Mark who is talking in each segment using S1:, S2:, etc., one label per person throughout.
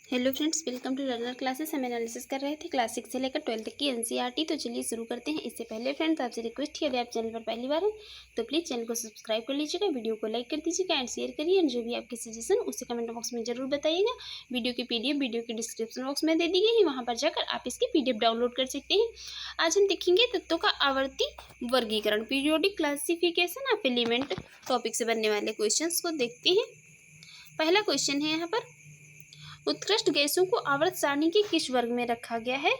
S1: Hello friends, welcome to learner classes. हम analysis कर रहे थे क्लास 6 से लेकर 12 तक की एनसीईआरटी। तो चलिए शुरू करते हैं। इससे पहले फ्रेंड्स आपसे रिक्वेस्ट है, अगर आप चैनल पर पहली बार हैं तो प्लीज़ चैनल को सब्सक्राइब कर लीजिएगा, वीडियो को लाइक कर दीजिएगा एंड शेयर करिए। एंड जो भी आपके सजेशन उसे कमेंट बॉक्स में जरूर बताइएगा। वीडियो की पीडीएफ वीडियो के डिस्क्रिप्शन बॉक्स में दे दी गई है, वहाँ पर जाकर आप इसकी पीडीएफ डाउनलोड कर सकते हैं। आज हम देखेंगे तत्वों का आवर्ती वर्गीकरण, periodic classification of element topic से बनने वाले क्वेश्चन को देखते हैं। पहला क्वेश्चन है यहाँ पर, उत्कृष्ट गैसों को आवर्त सारणी के किस वर्ग में रखा गया है?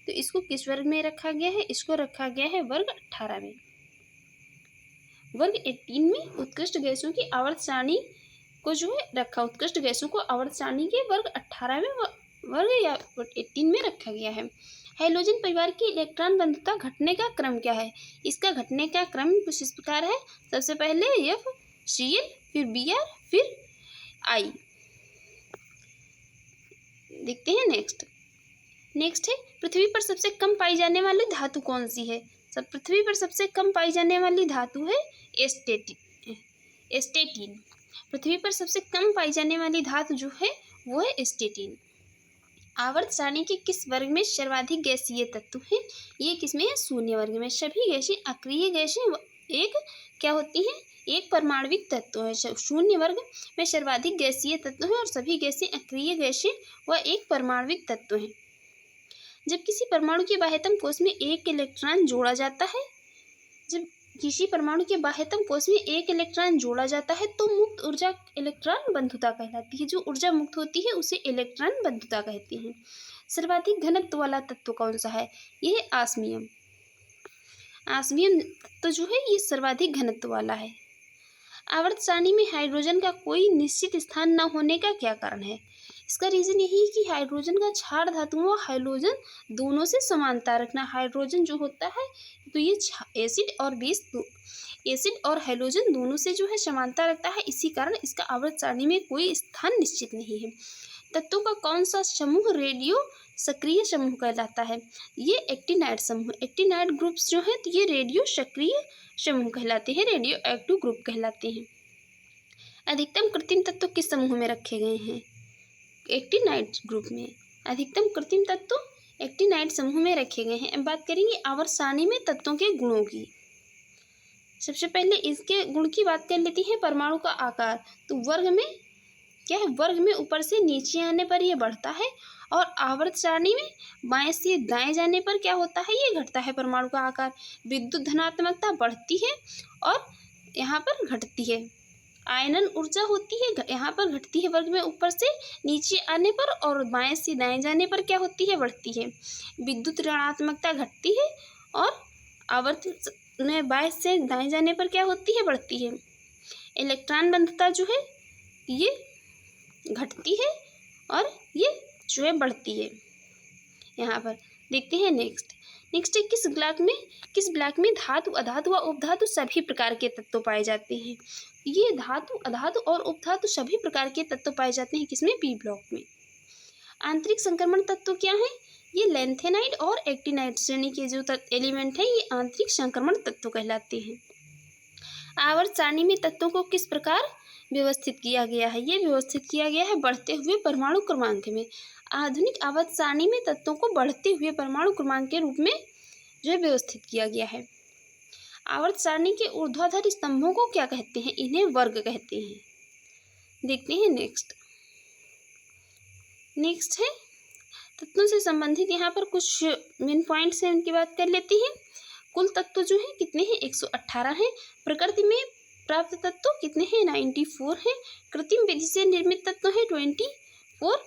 S1: तो इसको किस वर्ग में रखा गया है? इसको रखा गया है वर्ग 18 में। वर्ग 18 में उत्कृष्ट गैसों की आवर्त सारणी को जो है रखा, उत्कृष्ट गैसों को आवर्त सारणी के वर्ग 18 में वर्ग या 18 में रखा गया है। हाइड्रोजन परिवार की इलेक्ट्रॉन बंधुता घटने का क्रम क्या है? इसका घटने का क्रम कुछ इस प्रकार है। सबसे पहले FCl, फिर Br, फिर I। देखते हैं नेक्स्ट है, पृथ्वी पर सबसे कम पाई जाने वाली धातु कौन सी है? पृथ्वी पर सबसे कम पाई जाने वाली धातु है एस्टेटीन। पृथ्वी पर सबसे कम पाई जाने वाली धातु जो है वो है एस्टेटीन। आवर्त सारणी के किस वर्ग में सर्वाधिक गैसीय तत्व है? ये किसमें है? शून्य वर्ग में। सभी गैसें अक्रिय गैसें एक क्या होती हैं? एक परमाणविक तत्व है। शून्य वर्ग में सर्वाधिक गैसीय तत्व है और सभी गैसें अक्रिय गैसें व एक परमाणविक तत्व है। जब किसी परमाणु के बाह्यतम कोश में एक इलेक्ट्रॉन जोड़ा जाता है, जब किसी परमाणु के बाह्यतम कोश में एक इलेक्ट्रॉन जोड़ा जाता है तो मुक्त ऊर्जा इलेक्ट्रॉन बंधुता कहलाती है। जो ऊर्जा मुक्त होती है उसे इलेक्ट्रॉन बंधुता कहते हैं। सर्वाधिक घनत्व वाला तत्व कौन सा है? ये है ऑस्मियम। ऑस्मियम तो जो है ये सर्वाधिक घनत्व वाला है। आवर्त सारणी में हाइड्रोजन का कोई निश्चित स्थान न होने का क्या कारण है? इसका रीजन यही है कि हाइड्रोजन का क्षार धातुओं व हाइड्रोजन दोनों से समानता रखना। हाइड्रोजन जो होता है तो ये एसिड और बेस, एसिड और हाइड्रोजन दोनों से जो है समानता रखता है, इसी कारण इसका आवर्त सारणी में कोई स्थान निश्चित नहीं है। तत्वों का कौन सा समूह रेडियो सक्रिय समूह कहलाता है? ये एक्टिनाइड समूह। एक्टिनाइड ग्रुप्स जो है तो ये रेडियो सक्रिय समूह कहलाते हैं, रेडियो एक्टिव ग्रुप कहलाते हैं। अधिकतम कृत्रिम तत्व किस समूह में रखे गए हैं? एक्टिनाइड ग्रुप में। अधिकतम कृत्रिम तत्व एक्टिनाइड समूह में रखे गए हैं। अब बात करेंगे आवर्त सारणी में तत्वों के गुणों की। सबसे पहले इसके गुण की बात कर लेती हैं। परमाणु का आकार, तो वर्ग में क्या है? वर्ग में ऊपर से नीचे आने पर यह बढ़ता है और आवर्त सारणी में बाएं से दाएं जाने पर क्या होता है? ये घटता है परमाणु का आकार। विद्युत धनात्मकता बढ़ती है और यहाँ पर घटती है। आयनन ऊर्जा होती है, यहाँ पर घटती है वर्ग में ऊपर से नीचे आने पर, और बाएं से दाएं जाने पर क्या होती है? बढ़ती है। विद्युत ऋणात्मकता घटती है और आवर्त में बाएं से दाएं जाने पर क्या होती है? बढ़ती है। इलेक्ट्रॉन बंधुता जो है ये घटती है और ये जो है बढ़ती है। यहाँ पर देखते हैं नेक्स्ट है, किस ब्लॉक में धातु, अधातु व उपधातु सभी प्रकार के तत्व पाए जाते हैं? ये धातु, अधातु और उपधातु सभी प्रकार के तत्व पाए जाते हैं किसमें? बी ब्लॉक में। आंतरिक संक्रमण तत्व क्या है? ये लैंथेनाइड और एक्टिनाइड श्रेणी के जो एलिमेंट हैं ये आंतरिक संक्रमण तत्व कहलाते हैं। आवर्त सारणी में तत्वों को किस प्रकार व्यवस्थित किया गया है? ये व्यवस्थित किया गया है बढ़ते हुए परमाणु क्रमांक में। आधुनिक आवर्त सारणी में तत्वों को बढ़ते हुए परमाणु क्रमांक के रूप में जो है व्यवस्थित किया गया है। आवर्त सारणी के ऊर्ध्वाधर स्तंभों को क्या कहते हैं? इन्हें वर्ग कहते हैं। देखते हैं नेक्स्ट है, तत्वों से संबंधित यहाँ पर कुछ मेन पॉइंट्स हैं, उनकी बात कर लेते हैं। कुल तत्व जो है कितने हैं? 118 हैं। प्रकृति में प्राप्त तत्व कितने हैं? 94 हैं। कृत्रिम विधि से निर्मित तत्व है 24।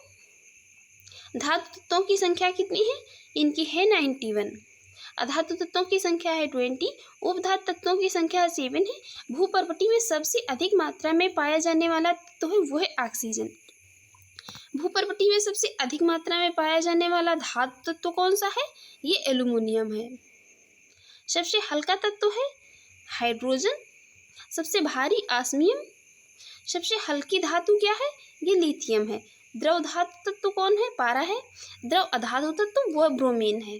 S1: धातु तत्वों की संख्या कितनी है? इनकी है 91। अधातु तत्वों की संख्या है 20। उपधातु तत्वों की संख्या 7 है। भूपर्वती में सबसे अधिक मात्रा में पाया जाने वाला तत्व है वो है ऑक्सीजन। भूपर्वती में सबसे अधिक मात्रा में पाया जाने वाला धातु तत्व कौन सा है? ये एल्यूमिनियम है। सबसे हल्का तत्व है हाइड्रोजन। सबसे भारी ऑस्मियम। सबसे हल्की धातु क्या है? ये लिथियम है। द्रव धातु तत्व कौन है? पारा है। द्रव अधातु तत्व वो ब्रोमीन है।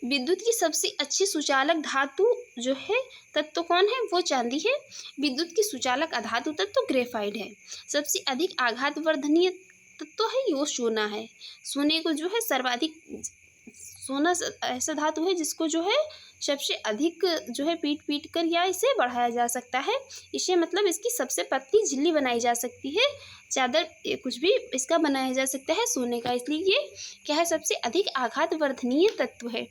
S1: विद्युत की सबसे अच्छी सुचालक धातु जो है तत्व कौन है? वो चांदी है। विद्युत की सुचालक अधातु तत्व ग्रेफाइट है। सबसे अधिक आघात वर्धनीय तत्व है वो सोना है। सोने को जो है सर्वाधिक, सोना ऐसा धातु है जिसको जो है सबसे अधिक जो है पीट कर या इसे बढ़ाया जा सकता है। इसे मतलब इसकी सबसे पतली झिल्ली बनाई जा सकती है, चादर कुछ भी इसका बनाया जा सकता है सोने का, इसलिए ये क्या है, सबसे अधिक आघात वर्धनीय तत्व है।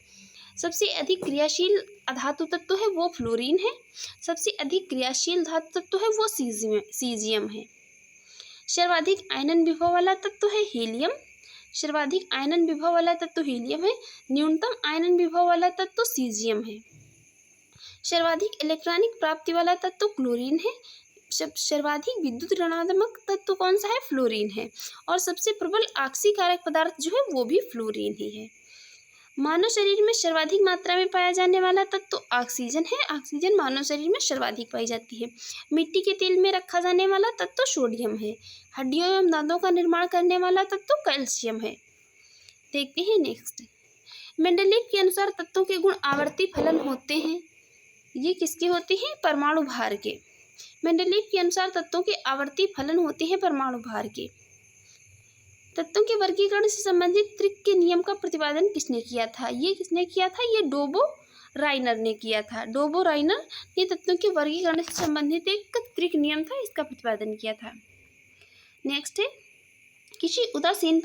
S1: सबसे अधिक क्रियाशील धातु तत्व है वो फ्लोरीन है। सबसे अधिक क्रियाशील धातु तत्व है वो सीजियम है। सर्वाधिक आयनन विभव वाला तत्व है हीलियम। सर्वाधिक आयनन विभव वाला तत्व हीलियम है। न्यूनतम आयनन विभव वाला तत्व सीजियम है। सर्वाधिक इलेक्ट्रॉनिक प्राप्ति वाला तत्व क्लोरीन है। सर्वाधिक विद्युत ऋणात्मक तत्व कौन सा है, फ्लोरीन है। और सबसे प्रबल ऑक्सीकारक पदार्थ जो है वो भी फ्लोरीन ही है। मानव शरीर में सर्वाधिक मात्रा में पाया जाने वाला तत्व ऑक्सीजन है। ऑक्सीजन मानव शरीर में सर्वाधिक पाई जाती है। मिट्टी के तेल में रखा जाने वाला तत्व सोडियम है। हड्डियों एवं दांतों का निर्माण करने वाला तत्व कैल्शियम है। देखते हैं नेक्स्ट। मेंडलीव के अनुसार तत्वों के गुण आवर्ती फलन होते हैं। ये किसके होते हैं, परमाणु भार के। मेंडलीव के अनुसार तत्वों के आवर्ती फलन होते हैं परमाणु भार के। तत्वों के वर्गीकरण से संबंधित त्रिक के नियम का प्रतिपादन किसने किया था, ये किसने किया था, ये डोबो राइनर ने किया था। डोबो राइनर ने तत्वों के वर्गीकरण से संबंधित एक त्रिक नियम था, इसका प्रतिपादन किया था। नेक्स्ट है किसी उदासीन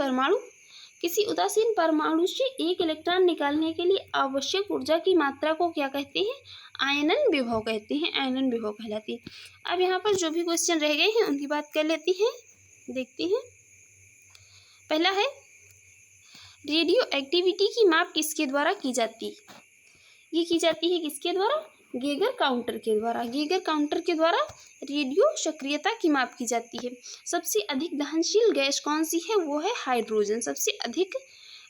S1: परमाणु से एक इलेक्ट्रॉन निकालने के लिए आवश्यक ऊर्जा की मात्रा को क्या कहते हैं, आयनन विभव कहते हैं, आयनन विभव कहलाती है। अब यहाँ पर जो भी क्वेश्चन रह गए हैं उनकी बात कर लेते हैं, देखते हैं। पहला है रेडियो एक्टिविटी की माप किसके द्वारा की जाती है, ये की जाती है किसके द्वारा, गीगर काउंटर के द्वारा। गीगर काउंटर के द्वारा रेडियो सक्रियता की माप की जाती है। सबसे अधिक दहनशील गैस कौन सी है, वो है हाइड्रोजन। सबसे अधिक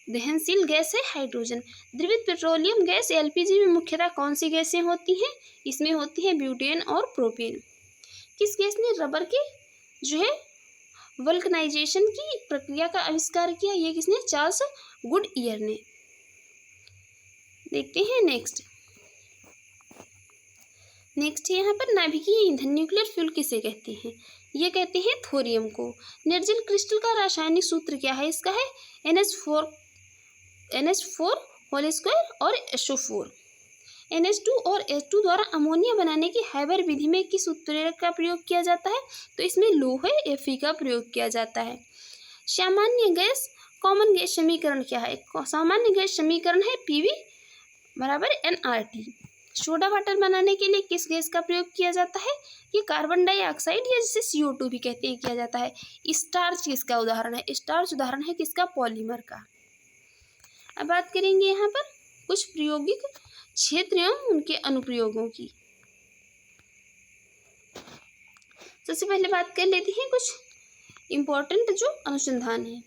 S1: दहनशील गैस है हाइड्रोजन। द्रवित पेट्रोलियम गैस एलपीजी में मुख्यतः कौन सी गैसें होती हैं, इसमें होती है ब्यूटेन और प्रोपेन। किस गैस ने रबर के जो है वल्कनाइजेशन की प्रक्रिया का आविष्कार किया, ये किसने, चार्ल्स गुडईयर ने। देखते हैं नेक्स्ट है यहाँ पर नाभिकीय ईंधन न्यूक्लियर फ्यूल किसे कहते हैं, ये कहते हैं थोरियम को। निर्जल क्रिस्टल का रासायनिक सूत्र क्या है, इसका है NH4 होल स्क्वायर और SO4। NH2 और H2 द्वारा अमोनिया बनाने की हाइबर विधि में किस उत्प्रेरक का प्रयोग किया जाता है, तो इसमें लोहे Fe का प्रयोग किया जाता है। सामान्य गैस कॉमन गैस समीकरण क्या है, सामान्य गैस समीकरण है PV बराबर nRT। सोडा वाटर बनाने के लिए किस गैस का प्रयोग किया जाता है, ये कार्बन डाइऑक्साइड या जिसे CO2 भी कहते हैं किया जाता है। स्टार्च किसका उदाहरण है, स्टार्च उदाहरण है किसका, पॉलीमर का। अब बात करेंगे यहाँ पर कुछ प्रायोगिक क्षेत्र एवं उनके अनुप्रयोगों की। सबसे पहले बात कर लेते हैं कुछ इम्पोर्टेंट जो अनुसंधान है।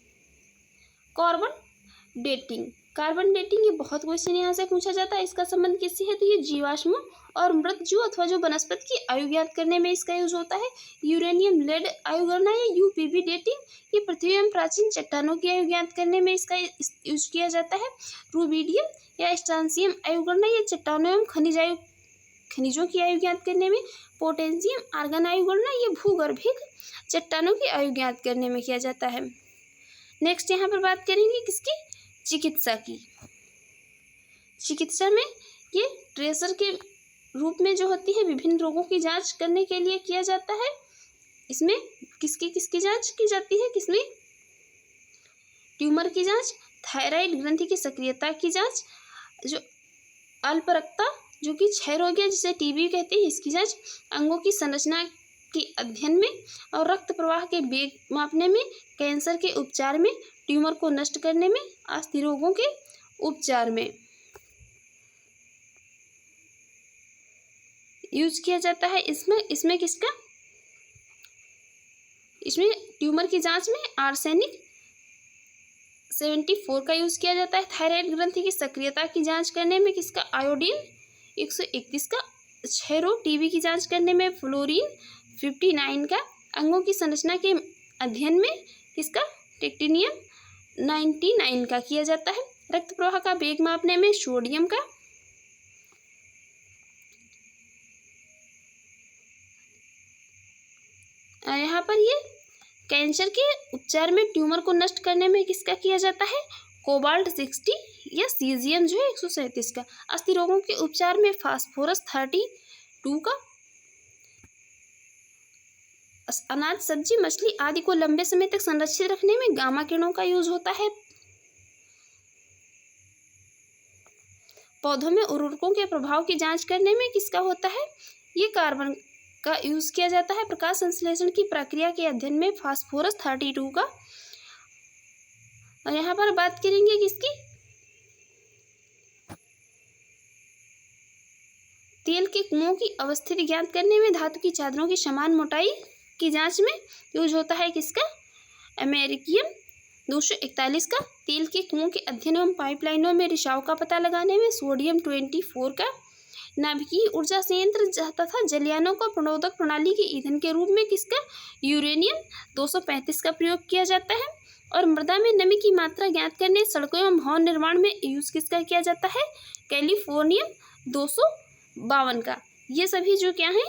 S1: कार्बन डेटिंग ये बहुत क्वेश्चन यहाँ से पूछा जाता है। इसका संबंध किससे है, तो ये जीवाश्म और मृत जीव अथवा जो वनस्पति की आयु ज्ञात करने में इसका यूज होता है। यूरेनियम लेड आयु गणना या UPV डेटिंग, ये पृथ्वी एवं प्राचीन चट्टानों की आयु ज्ञात करने में इसका यूज किया जाता है। रूबिडियम या स्ट्रांसियम आयु गणना, ये चट्टानों एवं खनिजों की आयु ज्ञात करने में। पोटेशियम आर्गन आयु गणना, ये भूगर्भिक चट्टानों की आयु ज्ञात करने में किया जाता है। नेक्स्ट यहाँ पर बात करेंगे किसकी, चिकित्सा की। चिकित्सा में ये ट्रेसर के रूप में जो होती है विभिन्न रोगों की जांच करने के लिए किया जाता है। इसमें किसकी जांच की जाती है, किसमें, ट्यूमर की जांच, थायराइड ग्रंथि की सक्रियता की जांच, जो अल्परक्तता जो कि क्षय रोग है जिसे TB कहते हैं, इसकी जांच, अंगों की संरचना के अध्ययन में और रक्त प्रवाह के वेग मापने में, कैंसर के उपचार में, ट्यूमर को नष्ट करने में, अस्थि रोगों के उपचार में यूज किया जाता है। इसमें किसका, इसमें ट्यूमर की जांच में आर्सेनिक 74 का यूज किया जाता है। थायराइड ग्रंथि की सक्रियता की जांच करने में किसका, आयोडीन 131 का। क्षय रोग TB की जांच करने में फ्लोरीन 59 का। अंगों की संरचना के अध्ययन में किसका, टेक्टिनियम 99 का किया जाता है। रक्त प्रवाह का वेग मापने में सोडियम का। यहाँ पर ये कैंसर के उपचार में ट्यूमर को नष्ट करने में किसका किया जाता है? कोबाल्ट 60 या सीजियम जो है 137 का। अस्थि रोगों के उपचार में फास्फोरस 32 का। अनाज, सब्जी, मछली आदि को लंबे समय तक संरक्षित रखने में गामा किरणों का यूज होता है। पौधों में उर्वरकों के प्रभाव की जांच करने में किसका होता है? ये कार्बन का यूज किया जाता है। प्रकाश संश्लेषण की प्रक्रिया के अध्ययन में फास्फोरस 32 का। और यहाँ पर बात करेंगे किसकी? तेल के कुओं की अवस्थिति ज्ञात करने में धातु की चादरों की समान मोटाई की जांच में यूज होता है किसका? अमेरिकियम 241 का। तेल के कुओं के अध्ययन एवं पाइपलाइनों में रिसाव का पता लगाने में सोडियम 24 का। नाभिकीय ऊर्जा संयंत्र तथा जलयानों को प्रणोदक प्रणाली के ईंधन के रूप में किसका? यूरेनियम 235 का प्रयोग किया जाता है। और मृदा में नमी की मात्रा ज्ञात करने सड़कों एवं भवन निर्माण में यूज किसका किया जाता है? कैलिफोर्नियम 252 का। ये सभी जो क्या है?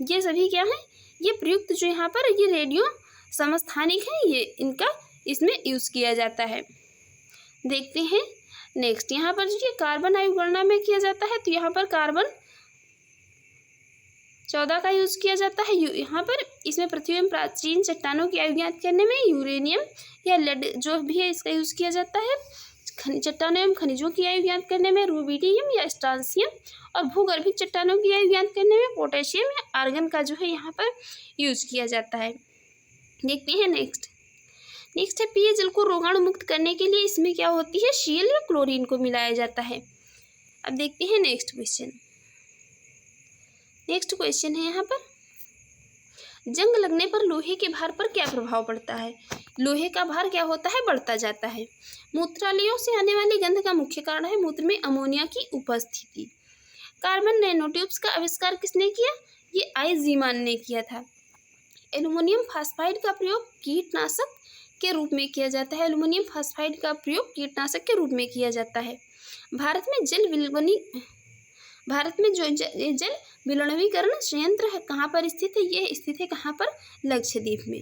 S1: ये सभी क्या है? ये प्रयुक्त जो यहाँ पर ये रेडियो समस्थानिक है, ये इनका इसमें यूज किया जाता है। देखते हैं नेक्स्ट, यहाँ पर जो ये कार्बन आयु गणना में किया जाता है, तो यहाँ पर कार्बन 14 का यूज किया जाता है। यहाँ पर इसमें पृथ्वी में प्राचीन चट्टानों की आयु ज्ञात करने में यूरेनियम या लेड जो भी है इसका यूज किया जाता है। चट्टानों एवं खनिजों की आयु ज्ञात करने में रूबिडियम या स्ट्रांसियम, और भूगर्भिक चट्टानों की आयु ज्ञात करने में पोटेशियम या आर्गन का जो है यहाँ पर यूज किया जाता है। देखते हैं नेक्स्ट है पेयजल को रोगाणु मुक्त करने के लिए इसमें क्या होती है? Cl या क्लोरीन को मिलाया जाता है। अब देखते हैं नेक्स्ट क्वेश्चन है यहाँ पर, जंग लगने पर लोहे के भार पर क्या प्रभाव पड़ता है? लोहे का भार क्या होता है? बढ़ता जाता है। मूत्रालयों से आने वाली गंध का मुख्य कारण है मूत्र में अमोनिया की उपस्थिति। कार्बन नैनोट्यूब्स का आविष्कार किसने किया? ये आई जीमान ने किया था। एल्युमिनियम फास्फाइड का प्रयोग कीटनाशक के रूप में किया जाता है। एल्युमिनियम फास्फाइड का प्रयोग कीटनाशक के रूप में किया जाता है। भारत में जो जल विलवणीकरण संयंत्र है कहाँ पर स्थित है? यह स्थित है कहाँ पर? लक्षद्वीप में।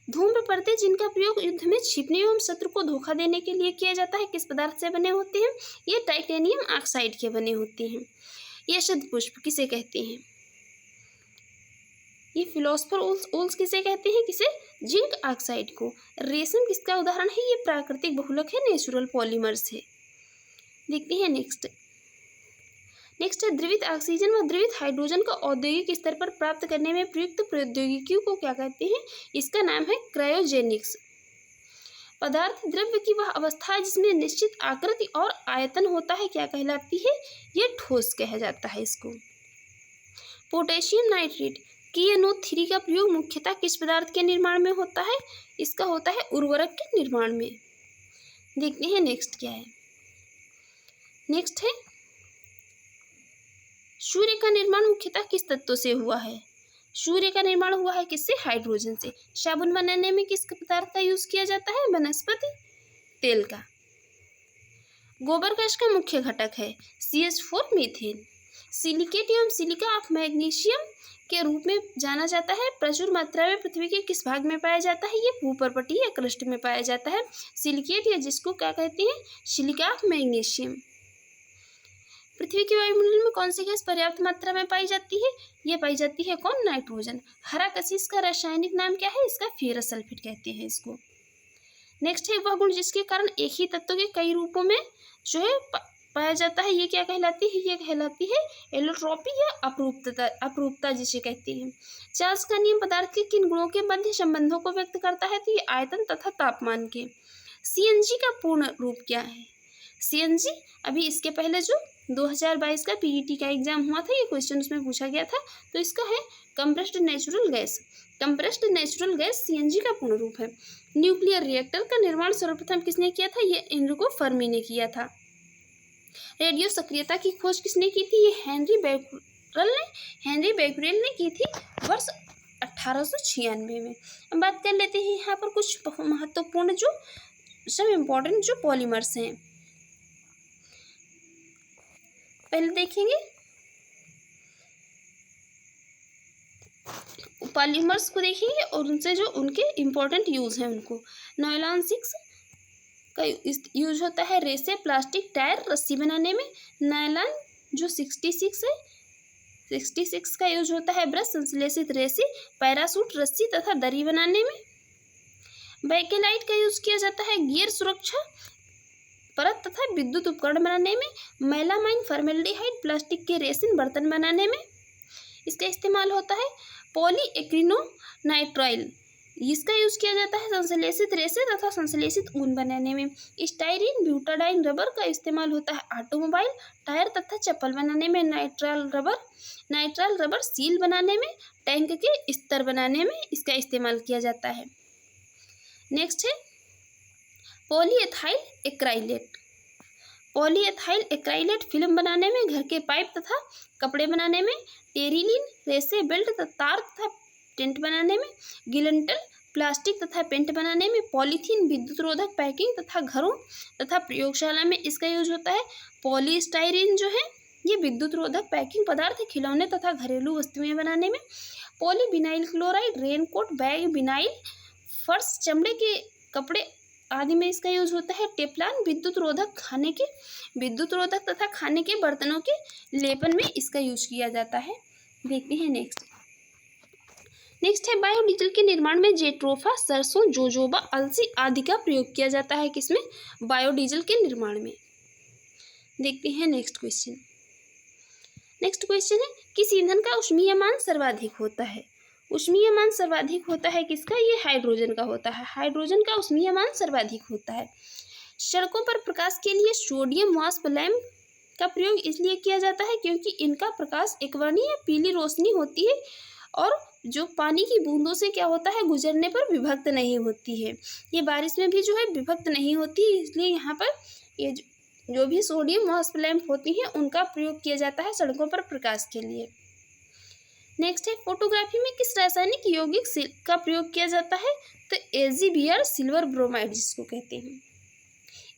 S1: धूम्र पर्दे जिनका प्रयोग युद्ध में छिपने एवं शत्रु को धोखा देने के लिए किया जाता है किस पदार्थ से बने होते हैं? ये टाइटेनियम ऑक्साइड के बने होते हैं। ये शुद्ध पुष्प किसे कहते हैं? ये फिलोसफर ओल्स किसे कहते हैं? किसे? जिंक ऑक्साइड को। रेशम किसका उदाहरण है? ये प्राकृतिक बहुलक है, नेचुरल पॉलीमर्स है। देखते हैं नेक्स्ट है द्रवित ऑक्सीजन व द्रवित हाइड्रोजन को औद्योगिक स्तर पर प्राप्त करने में प्रयुक्त प्रौद्योगिकियों को क्या कहते हैं? इसका नाम है क्रायोजेनिक्स। पदार्थ द्रव्य की वह अवस्था जिसमें निश्चित आकृति और आयतन होता है क्या कहलाती है? ये ठोस कहा जाता है इसको। पोटेशियम नाइट्रेट KNO3 का प्रयोग मुख्यतः किस पदार्थ के निर्माण में होता है? इसका होता है उर्वरक के निर्माण में। देखते हैं नेक्स्ट क्या है। नेक्स्ट है सूर्य का निर्माण मुख्यतः किस तत्व से हुआ है? सूर्य का निर्माण हुआ है किससे? हाइड्रोजन से। साबुन बनाने में किस पदार्थ का यूज किया जाता है? वनस्पति तेल का। गोबर गैस का मुख्य घटक है CH4 मीथेन। सिलिकेट एवं सिलिका ऑफ मैग्नीशियम के रूप में जाना जाता है। प्रचुर मात्रा में पृथ्वी के किस भाग में पाया जाता है? ये भूपर्पटी या क्रस्ट में पाया जाता है। सिलिकेट या जिसको क्या कहते हैं? Silica of magnesium. पृथ्वी के वायुमंडल में कौन सी गैस पर्याप्त मात्रा में पाई जाती है? ये पाई जाती है कौन? नाइट्रोजन। हरा कशिश का रासायनिक नाम क्या है? इसका फेरस सल्फेट कहते हैं इसको। नेक्स्ट है वह गुण जिसके कारण एक ही तत्व के कई रूपों में जो है पाया जाता है, ये क्या कहलाती है? ये कहलाती है एलोट्रोपी या अपरूपता जिसे कहते हैं। चार्ल्स का नियम पदार्थ के किन गुणों के मध्य संबंधों को व्यक्त करता है? तो ये आयतन तथा तापमान के। CNG का पूर्ण रूप क्या है? CNG अभी इसके पहले जो 2022 का PET का एग्जाम हुआ था, ये क्वेश्चन उसमें पूछा गया था, तो इसका है compressed natural gas. Compressed natural gas CNG का पूर्ण रूप है। न्यूक्लियर रिएक्टर का निर्माण सर्वप्रथम किसने किया था? ये एनरिको फर्मी ने किया था। रेडियो सक्रियता की खोज किसने की थी? ये हेनरी बेक्वेरेल ने की थी वर्ष 1896 में। अब बात कर लेते हैं यहाँ पर कुछ महत्वपूर्ण जो सब इम्पोर्टेंट जो पॉलीमर्स हैं। पहले देखेंगे पॉलीमर्स को देखेंगे और उनसे जो उनके इम्पोर्टेंट यूज़ हैं उनको। नायलॉन 6 का यूज होता है रेसे, प्लास्टिक, टायर, रस्सी बनाने में। नायलॉन जो 66 है, 66 का यूज होता है ब्रश, संश्लेषित रेसे, पैरासूट, रस्सी तथा दरी बनाने में। बैकेलाइट का यूज किया जाता है गियर सुरक्षा परत तथा विद्युत उपकरण बनाने में। मेलामाइन, फॉर्मेल्डिहाइड, प्लास्टिक के रेसिन, बर्तन बनाने में इसका इस्तेमाल होता है। पॉलीएक्रिनोनाइट्राइल, इसका यूज किया जाता है संश्लेषित रेसे तथा संश्लेषित ऊन बनाने में। स्टाइरीन, ब्यूटाडाइन रबर का इस्तेमाल होता है ऑटोमोबाइल, टायर तथा चप्पल बनाने में। नाइट्राइल रबर सील बनाने में, टैंक के स्तर बनाने में इसका इस्तेमाल किया जाता है। नेक्स्ट है पॉलीएथाइल एक्राइलेट। पॉलीएथाइल एक्राइलेट फिल्म बनाने में, घर के पाइप तथा कपड़े बनाने में। टेरिलीन रेसे, बेल्ट तथा तार तथा टेंट बनाने में। गिलंटल प्लास्टिक तथा पेंट बनाने में। पॉलीथीन विद्युत रोधक पैकिंग तथा घरों तथा प्रयोगशाला में इसका यूज होता है। पॉलीस्टाइरीन जो है ये विद्युत रोधक पैकिंग पदार्थ, खिलौने तथा घरेलू वस्तुएं बनाने में। Polyvinyl chloride raincoat, bag, vinyl, फर्श, चमड़े के कपड़े आदि में इसका यूज होता है। टेफ्लॉन विद्युत रोधक तथा खाने के बर्तनों के लेपन में इसका यूज किया जाता है। देखते हैं नेक्स्ट है बायोडीजल के निर्माण में जेट्रोफा, सरसों, जोजोबा, अलसी आदि का प्रयोग किया जाता है। किसमें? बायोडीजल के निर्माण में। देखते हैं नेक्स्ट क्वेश्चन है किस ईंधन का ऊष्मीयमान सर्वाधिक होता है? ऊष्मीयमान सर्वाधिक होता है किसका? ये हाइड्रोजन का होता है। हाइड्रोजन का ऊष्मीयमान सर्वाधिक होता है। सड़कों पर प्रकाश के लिए सोडियम वाष्प लैंप का प्रयोग इसलिए किया जाता है क्योंकि इनका प्रकाश एकवर्णीय पीली रोशनी होती है और जो पानी की बूंदों से क्या होता है गुजरने पर विभक्त नहीं होती है। ये बारिश में भी जो है विभक्त नहीं होती है, इसलिए यहाँ पर ये जो भी सोडियम वाष्प लैंप होती हैं उनका प्रयोग किया जाता है सड़कों पर प्रकाश के लिए। नेक्स्ट है फोटोग्राफी में किस रासायनिक यौगिक का प्रयोग किया जाता है? तो AgBr सिल्वर ब्रोमाइड जिसको कहते हैं।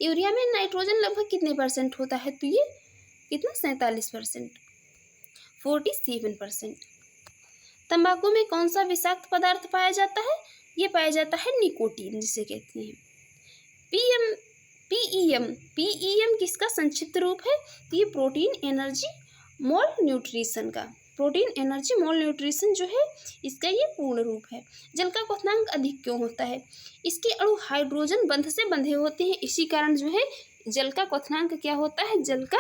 S1: यूरिया में नाइट्रोजन लगभग कितने परसेंट होता है? तो ये कितना 47%, 47%। तंबाकू में कौन सा विषाक्त पदार्थ पाया जाता है? ये पाया जाता है निकोटीन जिसे कहते हैं। पीईएम किसका संक्षिप्त रूप है? तो ये प्रोटीन एनर्जी मोल न्यूट्रिशन का। प्रोटीन एनर्जी मोल न्यूट्रिशन जो है इसका ये पूर्ण रूप है। जल का क्वथनांक अधिक क्यों होता है? इसके अणु हाइड्रोजन बंध से बंधे होते हैं, इसी कारण जो है जल का क्वथनांक क्या होता है? जल का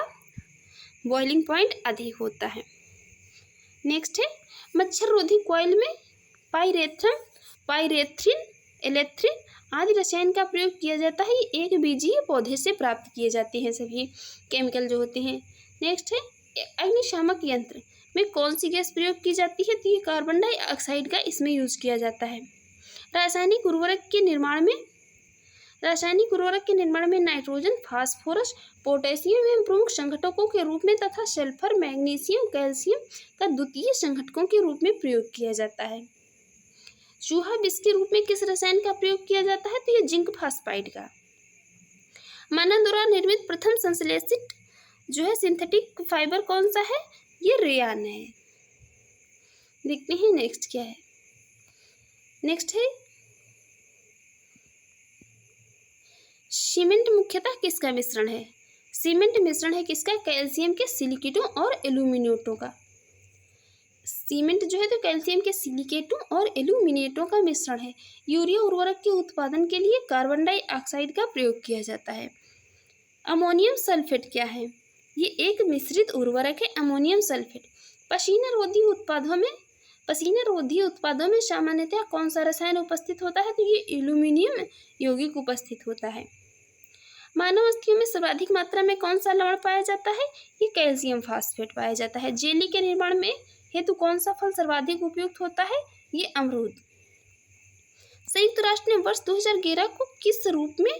S1: बॉइलिंग पॉइंट अधिक होता है। नेक्स्ट है मच्छर रोधी कॉइल में पाइरेथ्रिन, एलेथ्रिन आदि रसायन का प्रयोग किया जाता है। ये एक बीजीय पौधे से प्राप्त किए जाते हैं सभी केमिकल जो होते हैं। नेक्स्ट है अग्निशामक यंत्र में कौन सी गैस प्रयोग की जाती है? तो ये कार्बन डाइऑक्साइड का इसमें यूज किया जाता है। रासायनिक उर्वरक के निर्माण में नाइट्रोजन, फास्फोरस, पोटेशियम एवं प्रमुख संघटकों के रूप में तथा सल्फर, मैग्नीशियम, कैल्शियम का द्वितीय संघटकों के रूप में प्रयोग किया जाता है। चूहा विष के रूप में किस रसायन का प्रयोग किया जाता है? तो ये जिंक फास्फाइड का। मानव द्वारा निर्मित प्रथम संश्लेषित जो है सिंथेटिक फाइबर कौन सा है? ये रेयान है। देखते हैं नेक्स्ट क्या है। नेक्स्ट है सीमेंट मुख्यतः किसका मिश्रण है? सीमेंट मिश्रण है किसका? कैल्शियम के सिलिकेटों और एल्यूमिनेटों का। सीमेंट जो है तो कैल्शियम के सिलिकेटों और एल्यूमिनेटों का मिश्रण है। यूरिया उर्वरक के उत्पादन के लिए कार्बन डाइऑक्साइड का प्रयोग किया जाता है। अमोनियम सल्फेट क्या है? ये एक मिश्रित उर्वरक है अमोनियम सल्फेट। पसीना रोधी उत्पादों में सामान्यतः कौन सा रसायन उपस्थित होता है? तो ये एल्यूमिनियम यौगिक उपस्थित होता है। मानव अस्थियों में सर्वाधिक मात्रा में कौन सा लवण पाया जाता है? ये कैल्शियम फास्फेट पाया जाता है। जेली के निर्माण में हेतु कौन सा फल सर्वाधिक उपयुक्त होता है? ये अमरूद। संयुक्त राष्ट्र ने वर्ष 2011 को किस रूप में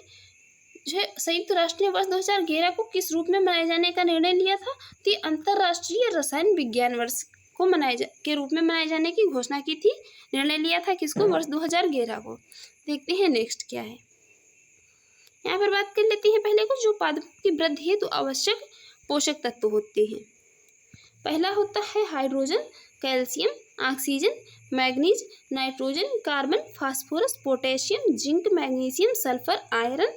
S1: किस रूप में मनाए जाने का निर्णय लिया था? तो ये अंतर्राष्ट्रीय रसायन विज्ञान वर्ष को के रूप में मनाए जाने की घोषणा की थी। निर्णय लिया था किसको? वर्ष 2011 को। देखते हैं नेक्स्ट क्या है। यहाँ पर बात कर लेते हैं पहले कुछ जो पादप की वृद्धि हेतु आवश्यक पोषक तत्व होते हैं। पहला होता है hydrogen, calcium, oxygen, manganese, nitrogen, carbon, phosphorus, potassium, zinc, magnesium, sulphur, iron,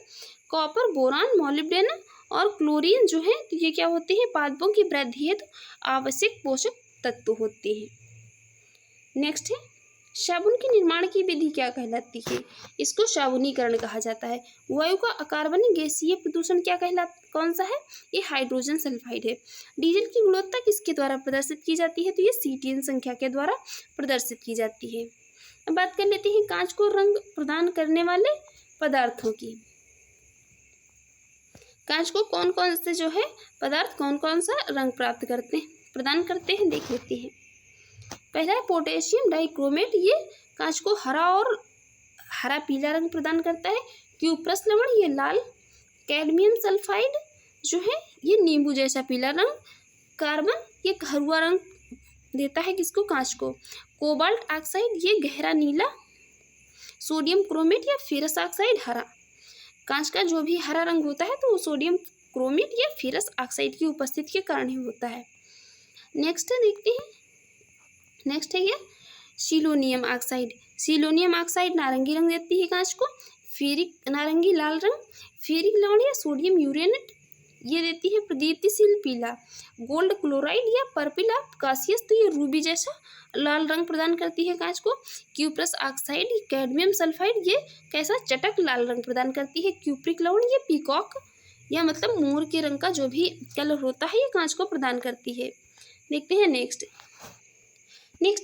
S1: copper, boron, molybdenum और क्लोरीन जो है तो ये क्या होते हैं, पादपों की वृद्धि हेतु आवश्यक पोषक तत्व होते हैं। नेक्स्ट है साबुन के निर्माण की विधि क्या कहलाती है, इसको साबुनीकरण कहा जाता है। वायु का अकार्बनिक गैसीय प्रदूषण क्या कौन सा है, ये हाइड्रोजन सल्फाइड है। डीजल की गुणवत्ता किसके द्वारा प्रदर्शित की जाती है, तो ये सीटीएन संख्या के द्वारा प्रदर्शित की जाती है। अब बात कर लेते हैं कांच को रंग प्रदान करने वाले पदार्थों की। कांच को कौन कौन से जो है पदार्थ कौन कौन सा रंग प्रदान करते हैं देख लेते हैं। पहला है पोटेशियम डाइक्रोमेट, ये कांच को हरा पीला रंग प्रदान करता है। क्यूप्रस लवण ये लाल, कैडमियम सल्फाइड जो है ये नींबू जैसा पीला रंग, कार्बन ये करुआ रंग देता है किसको, कांच को। कोबाल्ट ऑक्साइड ये गहरा नीला, सोडियम क्रोमेट या फेरस ऑक्साइड हरा। कांच का जो भी हरा रंग होता है तो वो सोडियम क्रोमेट या फेरस ऑक्साइड की उपस्थिति के कारण ही होता है। नेक्स्ट देखते हैं, नेक्स्ट है ये सिलोनियम ऑक्साइड। सिलोनियम ऑक्साइड नारंगी रंग देती है कांच को। फेरिक नारंगी लाल रंग, फेरिक लवण या सोडियम यूरेनेट ये देती है प्रदीप्तिशील पीला। गोल्ड क्लोराइड या पर्पिल ऑफ कासियस तो ये रूबी जैसा लाल रंग प्रदान करती है कांच को। क्यूप्रस ऑक्साइड कैडमियम सल्फाइड ये कैसा चटक लाल रंग प्रदान करती है। क्यूप्रिक लवण ये पीकॉक या मतलब मोर के रंग का जो भी कलर होता है ये कांच को प्रदान करती है। देखते हैं नेक्स्ट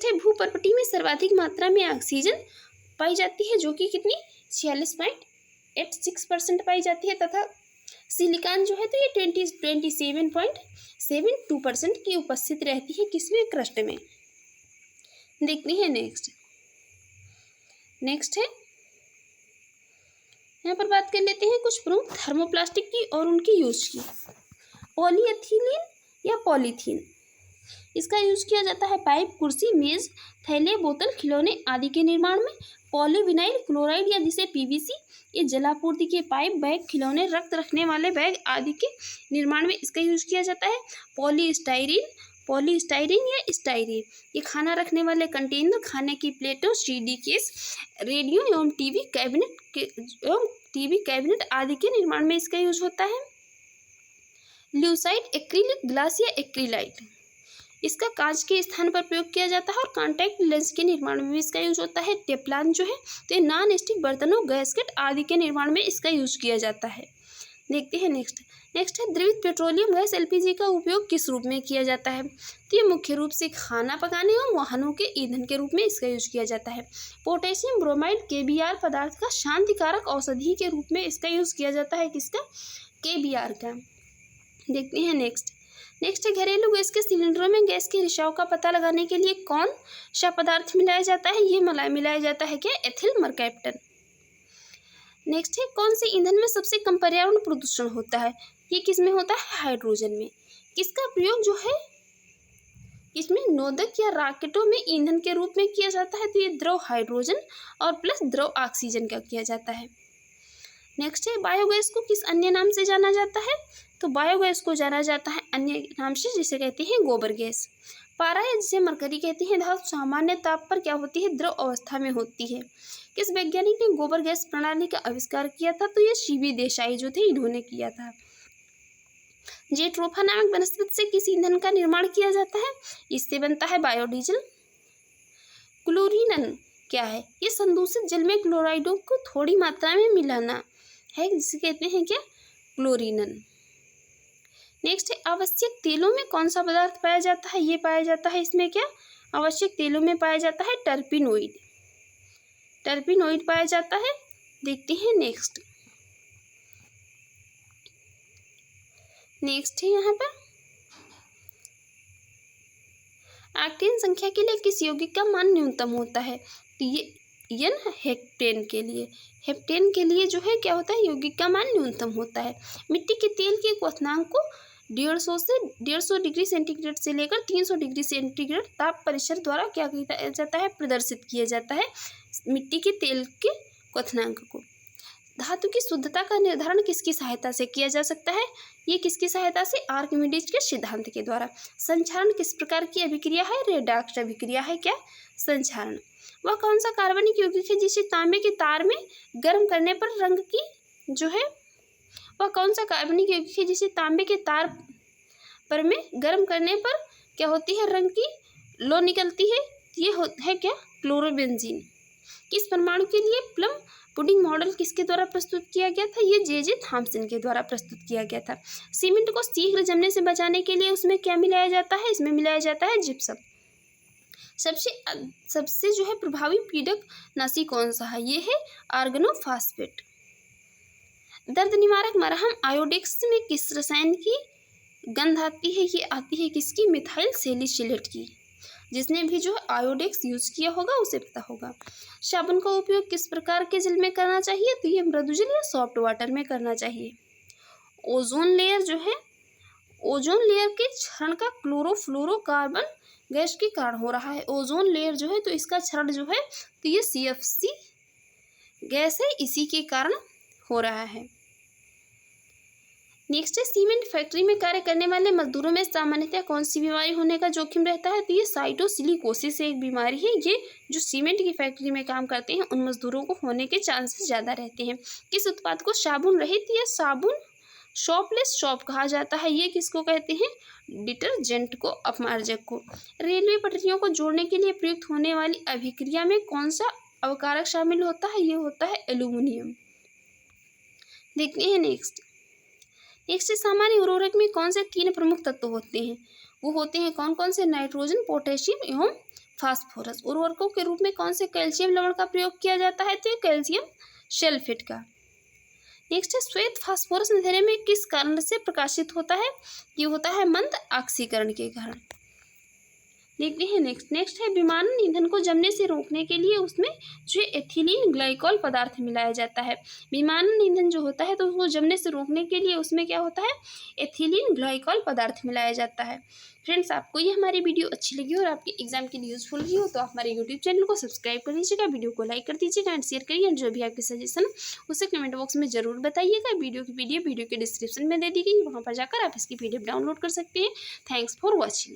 S1: है भूपर्पटी में सर्वाधिक मात्रा में ऑक्सीजन पाई जाती है जो कि कितनी 46.86% पाई जाती है, तथा सिलिकॉन जो है तो ये 27.72% की उपस्थित रहती है किसमें, क्रस्ट में। देखते हैं नेक्स्ट है यहाँ पर बात कर लेते हैं कुछ प्रमुख थर्मोप्लास्टिक की और उनकी यूज की। पॉलीएथिलीन या पॉलीथीन, इसका यूज किया जाता है पाइप, कुर्सी, मेज, थैले, बोतल, खिलौने आदि के निर्माण में। पॉलीविनाइल क्लोराइड या जिसे पीवीसी ये जलापूर्ति के पाइप, बैग, खिलौने, रक्त रखने वाले बैग आदि के निर्माण में इसका यूज किया जाता है। पॉलीस्टाइरीन या स्टाइरीन ये खाना रखने वाले कंटेनर, खाने की प्लेटों, सीडी केस, रेडियो एवं टीवी कैबिनेट आदि के निर्माण में इसका यूज होता है। ल्यूसाइड एक्रिलिक ग्लास या एक्रिलाइट, इसका कांच के स्थान पर प्रयोग किया जाता है और कॉन्टैक्ट लेंस के निर्माण में भी इसका यूज होता है। टेफ्लॉन जो है तो ये नॉन स्टिक बर्तनों, गैस्केट आदि के निर्माण में इसका यूज किया जाता है। देखते हैं नेक्स्ट है द्रवित पेट्रोलियम गैस एलपीजी का उपयोग किस रूप में किया जाता है, तो ये मुख्य रूप से खाना पकाने और वाहनों के ईंधन के रूप में इसका यूज किया जाता है। पोटेशियम ब्रोमाइड केबीआर पदार्थ का शांतिकारक औषधि के रूप में इसका यूज किया जाता है, किसका, केबीआर का। देखते हैं नेक्स्ट है घरेलू गैस के सिलेंडरों में गैस के रिसाव का पता लगाने के लिए कौन सा पदार्थ मिलाया जाता है, ये मिलाया जाता है क्या, एथिल मरकैप्टन। नेक्स्ट है कौन से ईंधन में सबसे कम पर्यावरण प्रदूषण होता है, ये किस में होता है, हाइड्रोजन में। किसका प्रयोग जो है इसमें नोदक या रॉकेटों में ईंधन के रूप में किया जाता है, तो ये द्रव हाइड्रोजन और प्लस द्रव ऑक्सीजन का किया जाता है। नेक्स्ट है बायोगैस को किस अन्य नाम से जाना जाता है, तो बायोगैस को जाना जाता है अन्य नाम से जिसे कहते हैं गोबर गैस। पारा या जिसे मरकरी कहते हैं धातु सामान्य ताप पर क्या होती है, द्रव अवस्था में होती है। किस वैज्ञानिक ने गोबर गैस प्रणाली का आविष्कार किया था, तो ये सीवी देसाई जो थे इन्होंने किया था। जेट्रोफा नामक वनस्पति से किस ईंधन का निर्माण किया जाता है, इससे बनता है बायोडीजल। क्लोरीनन क्या है, ये संदूषित जल में क्लोराइडों को थोड़ी मात्रा में मिलाना है जिसे कहते हैं क्या, क्लोरीनन। नेक्स्ट है आवश्यक तेलों में कौन सा पदार्थ पाया जाता है, ये पाया जाता है इसमें क्या, आवश्यक तेलों में पाया जाता है टर्पिनोइड पाया जाता है। देखते हैं नेक्स्ट है यहाँ पर ऑक्टेन संख्या के लिए किस यौगिक का मान न्यूनतम होता है, तो ये हेप्टेन के लिए जो है क्या होता है, यौगिक का मान न्यूनतम होता है। मिट्टी के तेल के क्वथनांक को 150 डिग्री सेंटीग्रेड से लेकर 300 डिग्री सेंटीग्रेड ताप परिसर द्वारा क्या किया जाता है, प्रदर्शित किया जाता है मिट्टी के तेल के क्वथनांक को। धातु की शुद्धता का निर्धारण किसकी सहायता से किया जा सकता है? ये किसकी सहायता से? आर्किमिडीज के सिद्धांत के द्वारा। संक्षारण किस प्रकार की अभिक्रिया है? रेडॉक्स अभिक्रिया है क्या? संक्षारण। वह कौन सा कार्बनिक यौगिक है जिसे तांबे के तार में गर्म करने पर रंग की जो है वह कौन सा कार्बनिक यौगिक है जिसे तांबे के तार पर में गर्म करने पर क्या होती है? रंग की लो निकलती है। ये है क्या? क्लोरोबेंजीन। किस परमाणु के लिए प्लम पुडिंग मॉडल किसके द्वारा प्रस्तुत किया गया था? ये जे थॉम्सन के द्वारा प्रस्तुत किया गया था। सीमेंट को शीघ्र जमने से बचाने के लिए उसमें क्या मिलाया जाता है? इसमें मिलाया जाता है जिप्सम। सबसे जो है प्रभावी पीड़क नाशी कौन सा है? ये है आर्गनोफॉस्फेट। दर्द निवारक मरहम आयोडेक्स में किस रसायन की गंध आती है? ये आती है किसकी? मिथाइल सैलिसिलेट की। जिसने भी जो आयोडेक्स यूज किया होगा उसे पता होगा। साबुन का उपयोग किस प्रकार के जल में करना चाहिए? तो ये मृदु जल या सॉफ्ट वाटर में करना चाहिए। ओजोन लेयर जो है, ओजोन लेयर के क्षरण का क्लोरोफ्लोरोकार्बन गैस के कारण हो रहा है। ओजोन लेयर जो है तो इसका क्षरण जो है तो ये CFC गैस है, इसी के कारण हो रहा है। नेक्स्ट है, सीमेंट फैक्ट्री में कार्य करने वाले मजदूरों में सामान्यतः कौन सी बीमारी होने का जोखिम रहता है? तो ये साइटोसिलिकोसिस एक बीमारी है। ये जो सीमेंट की फैक्ट्री में काम करते हैं उन मजदूरों को होने के चांसेस ज़्यादा रहते हैं। किस उत्पाद को साबुन रहित या साबुन शॉपलेस शॉप कहा जाता है? ये किसको कहते हैं? डिटर्जेंट को, अपमार्जक को। रेलवे पटरियों को जोड़ने के लिए प्रयुक्त होने वाली अभिक्रिया में कौन सा अवकारक शामिल होता है? ये होता है एल्यूमिनियम। देखते हैं नेक्स्ट। सामान्य उर्वरक में कौन से 3 प्रमुख तत्व होते हैं? वो होते हैं कौन कौन से? नाइट्रोजन, पोटेशियम एवं फास्फोरस। उर्वरकों के रूप में कौन से कैल्शियम लवण का प्रयोग किया जाता है? तो कैल्शियम सल्फेट का। नेक्स्ट है, श्वेत फास्फोरस अंधेरे में किस कारण से प्रकाशित होता है? ये होता है मंद ऑक्सीकरण के कारण। देखते हैं नेक्स्ट है, विमानन ईंधन को जमने से रोकने के लिए उसमें जो एथिलीन ग्लाइकॉल पदार्थ मिलाया जाता है। विमानन ईंधन जो होता है तो उसको जमने से रोकने के लिए उसमें क्या होता है? एथिलीन ग्लाइकॉल पदार्थ मिलाया जाता है। फ्रेंड्स, आपको ये हमारी वीडियो अच्छी लगी और आपके एग्जाम के लिए यूजफुल रही हो तो आप हमारे यूट्यूब चैनल को सब्सक्राइब कर लीजिएगा, वीडियो को लाइक कर दीजिएगा एंड शेयर करिए। जो भी आपके सजेशन उसे कमेंट बॉक्स में जरूर बताइएगा। वीडियो की PDF वीडियो के डिस्क्रिप्शन में दे दी गई, वहाँ पर जाकर आप इसकी PDF डाउनलोड कर सकते हैं। Thanks for watching.